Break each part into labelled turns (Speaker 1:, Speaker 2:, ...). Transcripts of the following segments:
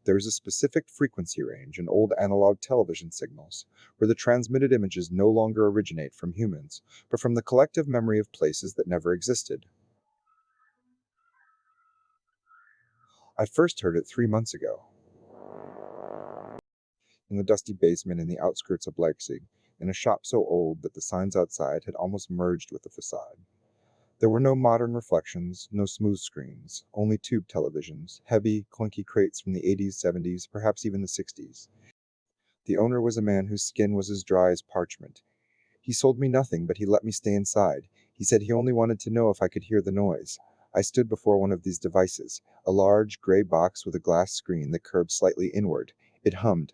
Speaker 1: There is a specific frequency range in old analog television signals, where the transmitted images no longer originate from humans, but from the collective memory of places that never existed. I first heard it 3 months ago, in the dusty basement in the outskirts of Leipzig, in a shop so old that the signs outside had almost merged with the facade. There were no modern reflections, no smooth screens, only tube televisions, heavy, clunky crates from the 80s, 70s, perhaps even the 60s. The owner was a man whose skin was as dry as parchment. He sold me nothing, but he let me stay inside. He said he only wanted to know if I could hear the noise. I stood before one of these devices, a large, gray box with a glass screen that curved slightly inward. It hummed,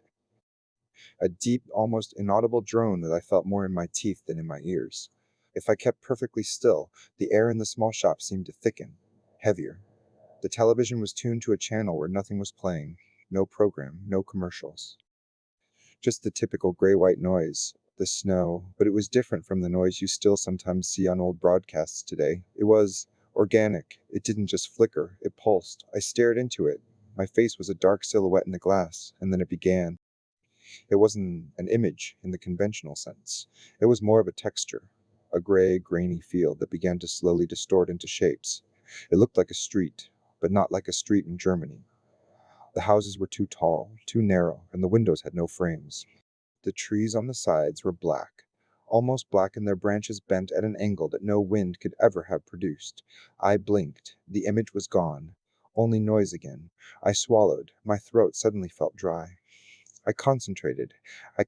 Speaker 1: a deep, almost inaudible drone that I felt more in my teeth than in my ears. If I kept perfectly still, the air in the small shop seemed to thicken, heavier. The television was tuned to a channel where nothing was playing, no program, no commercials. Just the typical gray-white noise, the snow, but it was different from the noise you still sometimes see on old broadcasts today. It was organic. It didn't just flicker, it pulsed. I stared into it. My face was a dark silhouette in the glass, and then it began. It wasn't an image in the conventional sense. It was more of a texture, a gray, grainy field that began to slowly distort into shapes. It looked like a street, but not like a street in Germany. The houses were too tall, too narrow, and the windows had no frames. The trees on the sides were black, almost black, and their branches bent at an angle that no wind could ever have produced. I blinked. The image was gone. Only noise again. I swallowed. My throat suddenly felt dry. I concentrated. I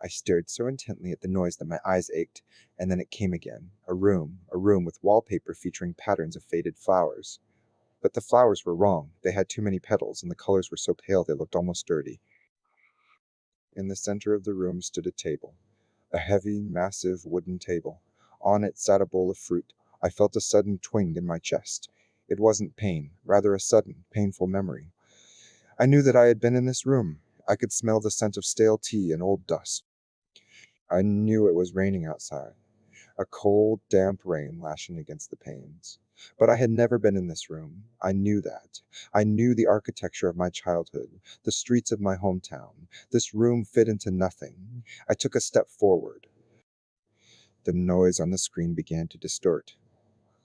Speaker 1: I stared so intently at the noise that my eyes ached, and then it came again. A room with wallpaper featuring patterns of faded flowers. But the flowers were wrong. They had too many petals, and the colors were so pale they looked almost dirty. In the center of the room stood a table. A heavy, massive wooden table. On it sat a bowl of fruit. I felt a sudden twinge in my chest. It wasn't pain, rather a sudden, painful memory. I knew that I had been in this room. I could smell the scent of stale tea and old dust. I knew it was raining outside, a cold, damp rain lashing against the panes. But I had never been in this room. I knew that. I knew the architecture of my childhood, the streets of my hometown. This room fit into nothing. I took a step forward. The noise on the screen began to distort.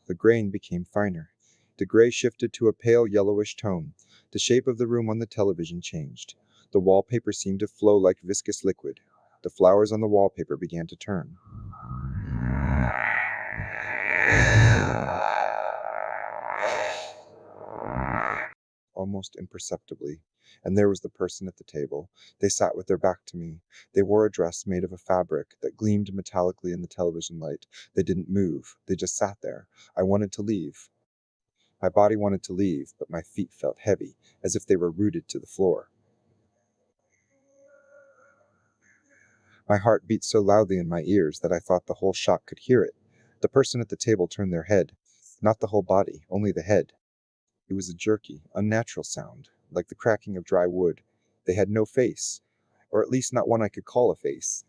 Speaker 1: The grain became finer. The gray shifted to a pale yellowish tone. The shape of the room on the television changed. The wallpaper seemed to flow like viscous liquid. The flowers on the wallpaper began to turn. Almost imperceptibly. And there was the person at the table. They sat with their back to me. They wore a dress made of a fabric that gleamed metallically in the television light. They didn't move. They just sat there. I wanted to leave. My body wanted to leave, but my feet felt heavy, as if they were rooted to the floor. My heart beat so loudly in my ears that I thought the whole shop could hear it. The person at the table turned their head. Not the whole body, only the head. It was a jerky, unnatural sound, like the cracking of dry wood. They had no face, or at least not one I could call a face.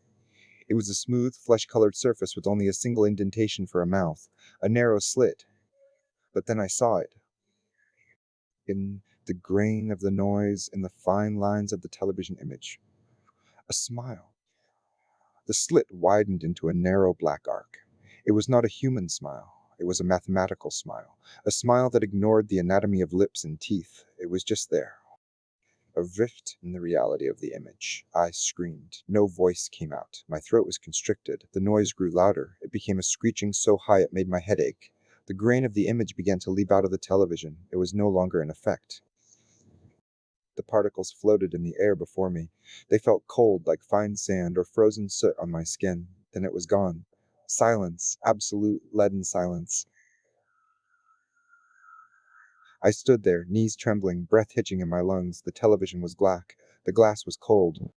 Speaker 1: It was a smooth, flesh-colored surface with only a single indentation for a mouth, a narrow slit. But then I saw it. In the grain of the noise, in the fine lines of the television image. A smile. The slit widened into a narrow black arc. It was not a human smile. It was a mathematical smile. A smile that ignored the anatomy of lips and teeth. It was just there. A rift in the reality of the image. I screamed. No voice came out. My throat was constricted. The noise grew louder. It became a screeching so high it made my head ache. The grain of the image began to leap out of the television. It was no longer an effect. The particles floated in the air before me. They felt cold like fine sand or frozen soot on my skin. Then it was gone. Silence, absolute leaden silence. I stood there, knees trembling, breath hitching in my lungs. The television was black. The glass was cold.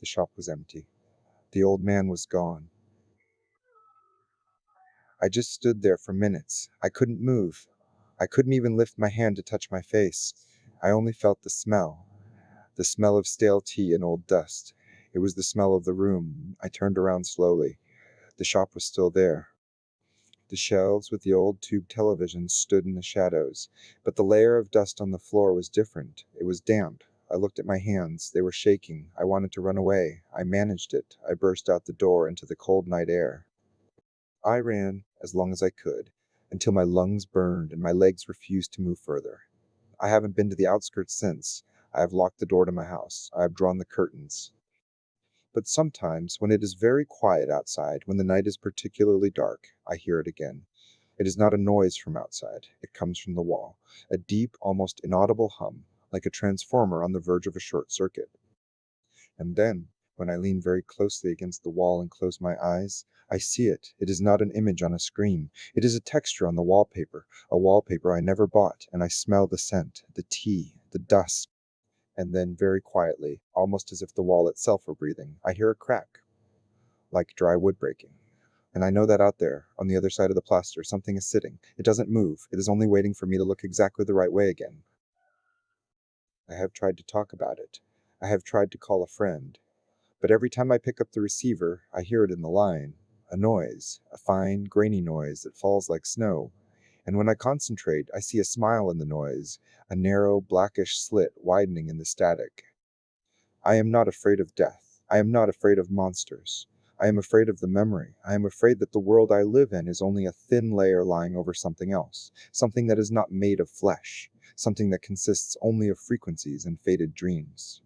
Speaker 1: The shop was empty. The old man was gone. I just stood there for minutes. I couldn't move. I couldn't even lift my hand to touch my face. I only felt the smell. The smell of stale tea and old dust. It was the smell of the room. I turned around slowly. The shop was still there. The shelves with the old tube televisions stood in the shadows, but the layer of dust on the floor was different. It was damp. I looked at my hands. They were shaking. I wanted to run away. I managed it. I burst out the door into the cold night air. I ran as long as I could, until my lungs burned and my legs refused to move further. I haven't been to the outskirts since. I have locked the door to my house. I have drawn the curtains. But sometimes, when it is very quiet outside, when the night is particularly dark, I hear it again. It is not a noise from outside. It comes from the wall. A deep, almost inaudible hum, like a transformer on the verge of a short circuit. And then, when I lean very closely against the wall and close my eyes, I see it. It is not an image on a screen. It is a texture on the wallpaper, a wallpaper I never bought, and I smell the scent, the tea, the dust. And then, very quietly, almost as if the wall itself were breathing, I hear a crack, like dry wood breaking. And I know that out there, on the other side of the plaster, something is sitting. It doesn't move. It is only waiting for me to look exactly the right way again. I have tried to talk about it. I have tried to call a friend. But every time I pick up the receiver, I hear it in the line. A noise, a fine, grainy noise that falls like snow. And when I concentrate, I see a smile in the noise, a narrow, blackish slit widening in the static. I am not afraid of death. I am not afraid of monsters. I am afraid of the memory. I am afraid that the world I live in is only a thin layer lying over something else, something that is not made of flesh, something that consists only of frequencies and faded dreams.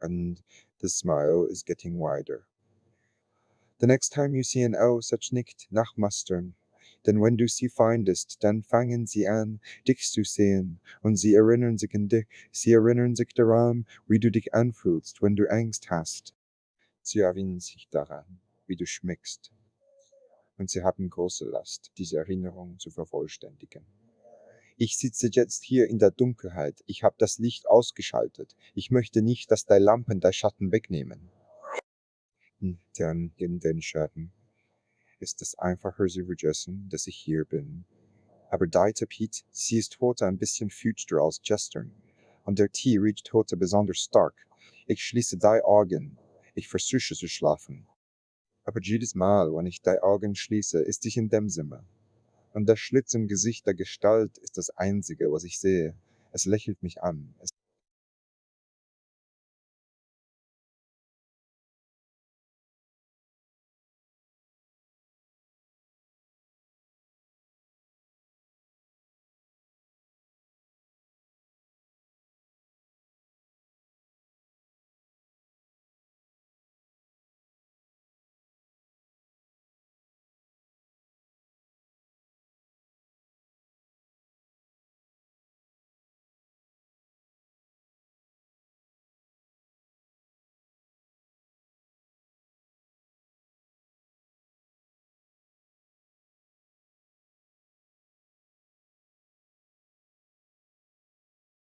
Speaker 1: And the smile is getting wider. The next time you see an such nicht nachmustern, denn wenn du sie findest, dann fangen sie an, dich zu sehen, und sie erinnern sich an dich, sie erinnern sich daran, wie du dich anfühlst, wenn du Angst hast. Sie erinnern sich daran, wie du schmeckst, und sie haben große Last, diese Erinnerung zu vervollständigen. Ich sitze jetzt hier in der Dunkelheit, ich habe das Licht ausgeschaltet, ich möchte nicht, dass die Lampen die Schatten wegnehmen. Dann in den Schatten ist es einfacher zu vergessen, dass ich hier bin. Aber die Tapete, sie ist heute ein bisschen finsterer als gestern, und der Tee riecht heute besonders stark. Ich schließe die Augen, ich versuche zu schlafen. Aber jedes Mal, wenn ich die Augen schließe, ist ich in dem Zimmer. Und der Schlitz im Gesicht der Gestalt ist das Einzige, was ich sehe. Es lächelt mich an. Es